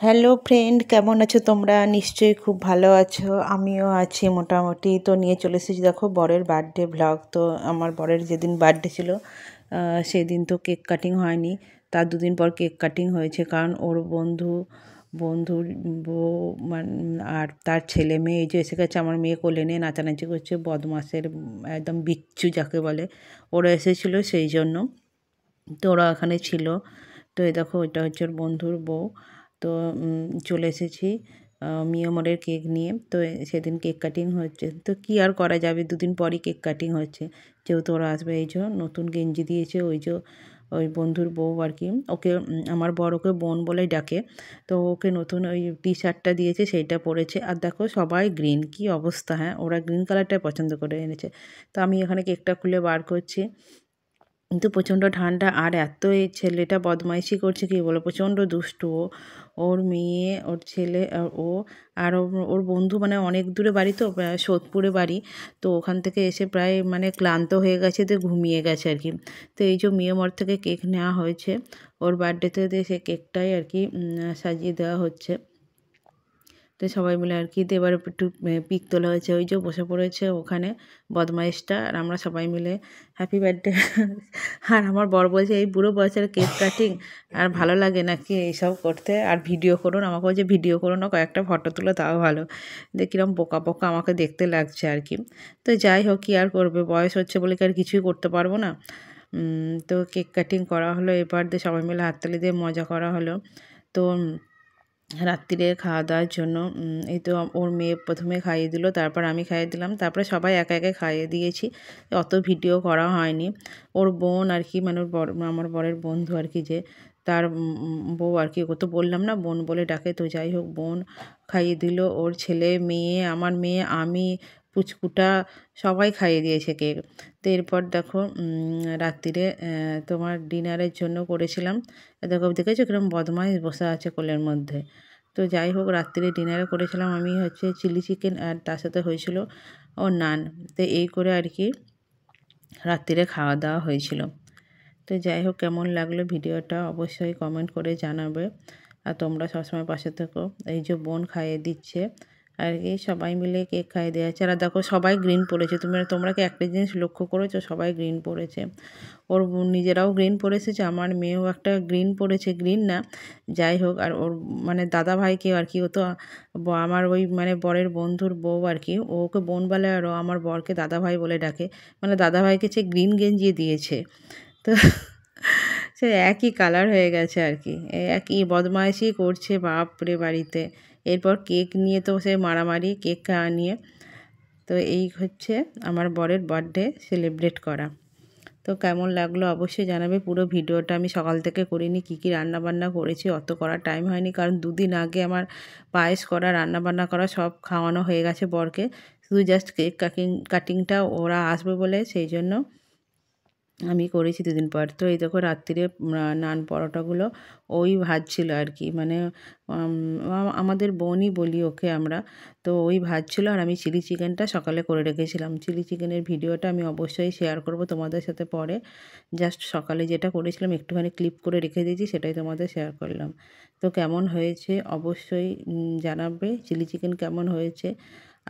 Hello friend, কেমন আছো তোমরা? নিশ্চয়ই খুব ভালো আছো। আমিও আছি মোটামুটি। তো নিয়ে চলে এসেছি দেখো বরের বার্থডে ভ্লগ। তো আমার বরের যেদিন বার্থডে ছিল সেদিন তো কেক কাটিং হয়নি, তার দুদিন পর কেক কাটিং হয়েছে। কারণ ওর বন্ধুর বউ আর তার ছেলে মেয়ে এই যে এসে গেছে, আমার মেয়ে কোলে নিয়ে নাচানাচি করছে, বদমাসের একদম বিচ্ছু যাকে বলে, ওরা এসেছিলো সেই জন্য। তো ওরা এখানে ছিল। তো এই দেখো এটা হচ্ছে ওর বন্ধুর বউ। তো চলে এসেছি মিয়ামরের কেক নিয়ে। তো সেদিন কেক কাটিং হচ্ছে, তো কি আর করা যাবে, দুদিন পরই কেক কাটিং হচ্ছে, যেহেতু ওরা আসবে। এই যে নতুন গেঞ্জি দিয়েছে ওই যে ওই বন্ধুর বউ আর কি, ওকে আমার বর ওকে বোন বলেই ডাকে। তো ওকে নতুন ওই টি শার্টটা দিয়েছে, সেইটা পরেছে। আর দেখো সবাই গ্রিন, কি অবস্থা! হ্যাঁ, ওরা গ্রিন কালারটাই পছন্দ করে এনেছে। তো আমি এখানে কেকটা খুলে বার করছি, কিন্তু প্রচণ্ড ঠান্ডা। আর এত এই ছেলেটা বদমাইশি করছে কি বলো, প্রচণ্ড দুষ্টু ও। ওর মেয়ে, ওর ছেলে, ও আর ওর বন্ধু মানে অনেক দূরে বাড়ি, তো সোদপুরে বাড়ি। তো ওখান থেকে এসে প্রায় মানে ক্লান্ত হয়ে গেছে, তো ঘুমিয়ে গেছে আর কি। তো এই যে মিয়ামর থেকে কেক নেওয়া হয়েছে ওর বার্থডেতে, দিয়ে সে কেকটাই আর কি সাজিয়ে দেওয়া হচ্ছে। তো সবাই মিলে আর কি, এবার একটু পিক তোলা হয়েছে। ওই যে বসে পড়েছে ওখানে বদমাইশটা, আর আমরা সবাই মিলে হ্যাপি বার্থডে। আর আমার বর বলছে, এই বুড়ো বয়সের কেক কাটিং আর ভালো লাগে নাকি এইসব করতে, আর ভিডিও করুন। আমাকে বলছে ভিডিও করো না, কয়েকটা ফটো তুলো তাও ভালো। কিরম বোকা বোকা আমাকে দেখতে লাগছে আর কি। তো যাই হোক, কী আর করবে, বয়স হচ্ছে বলে কি আর কিছুই করতে পারবো না। তো কেক কাটিং করা হলো, এবার দিয়ে সবাই মিলে হাততালি দিয়ে মজা করা হলো। তো রাত্রিরে খাওয়া দাওয়ার জন্য এই তো ওর মেয়ে প্রথমে খাইয়ে দিল, তারপর আমি খাইয়ে দিলাম, তারপরে সবাই একে একে খাইয়ে দিয়েছি। অত ভিডিও করা হয়নি। ওর বোন আর কি, মানে ওর আমার বরের বন্ধু আর কি, যে তার বউ আর কি, ওকে তো বললাম না বোন বলে ডাকে। তো যাই হোক, বোন খাইয়ে দিল, ওর ছেলে মেয়ে, আমার মেয়ে, আমি, পুচকুটা, সবাই খাইয়ে দিয়েছে কেক। তো এরপর দেখো রাত্রিরে তোমার ডিনারের জন্য করেছিলাম। দেখো দেখেছো কিরম বদমাইশ বসে আছে কোলের মধ্যে। তো যাই হোক, রাত্রিরে ডিনারে করেছিলাম আমি হচ্ছে চিলি চিকেন, আর তার সাথে হয়েছিল ও নান। তো এই করে আর কি রাত্রিরে খাওয়া দাওয়া হয়েছিল। তো যাই হোক, কেমন লাগলো ভিডিওটা অবশ্যই কমেন্ট করে জানাবে। আর তোমরা সবসময় পাশে থেকো। এই যে বোন খাইয়ে দিচ্ছে আর কি, সবাই মিলে কেক খাইয়ে দেওয়া হচ্ছে। আর দেখো সবাই গ্রিন পরেছে। তোমরা কি একটা জিনিস লক্ষ্য করেছো, সবাই গ্রিন পরেছে। ওর নিজেরাও গ্রিন পরে এসেছে, আমার মেয়েও একটা গ্রিন পরেছে, গ্রিন না যাই হোক। আর ওর মানে দাদা ভাইকে আর কি, ও তো আমার ওই মানে বরের বন্ধুর বউ আর কি, ওকে বোন বলে আর ও আমার বরকে দাদা ভাই বলে ডাকে। মানে দাদা ভাইকে সে গ্রিন গেঞ্জি দিয়েছে। তো সে একই কালার হয়ে গেছে আর কি, একই বদমাইশি করছে বাপরে বাড়িতে। এরপর কেক নিয়ে তো সে মারামারি, কেক খাওয়া নিয়ে। তো এই হচ্ছে আমার বরের বার্থডে সেলিব্রেট করা। তো কেমন লাগলো অবশ্যই জানাবে। পুরো ভিডিওটা আমি সকাল থেকে করিনি, কী কী রান্নাবান্না করেছি অত করার টাইম হয়নি, কারণ দুদিন আগে আমার পায়েস করা, রান্নাবান্না করা সব খাওয়ানো হয়ে গেছে বরকে। শুধু জাস্ট কেক কাটিংটা ওরা আসবে বলে সেই জন্য আমি করেছি দুদিন পর। তো এই দেখো রাত্রিরে নান পরোটাগুলো ওই ভাজছিল আর কি, মানে আমাদের বোনই বলি ওকে আমরা। তো ওই ভাজছিল, আর আমি চিলি চিকেনটা সকালে করে রেখেছিলাম। চিলি চিকেনের ভিডিওটা আমি অবশ্যই শেয়ার করব তোমাদের সাথে পরে। জাস্ট সকালে যেটা করেছিলাম একটুখানি ক্লিপ করে রেখে দিয়েছি, সেটাই তোমাদের শেয়ার করলাম। তো কেমন হয়েছে অবশ্যই জানাবে, চিলি চিকেন কেমন হয়েছে,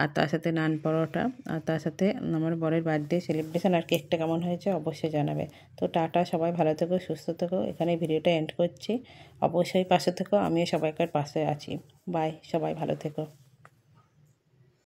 আর তার সাথে নান পরোটা, আর তার সাথে আমার বরের বার্থডে সেলিব্রেশন, আর কেকটা কেমন হয়েছে অবশ্যই জানাবে। তো টাটা, সবাই ভালো থেকো, সুস্থ থেকো। এখানে ভিডিওটা এন্ড করছি। অবশ্যই পাশে থেকো, আমিও সবাইকার পাশে আছি। বাই, সবাই ভালো থেকো।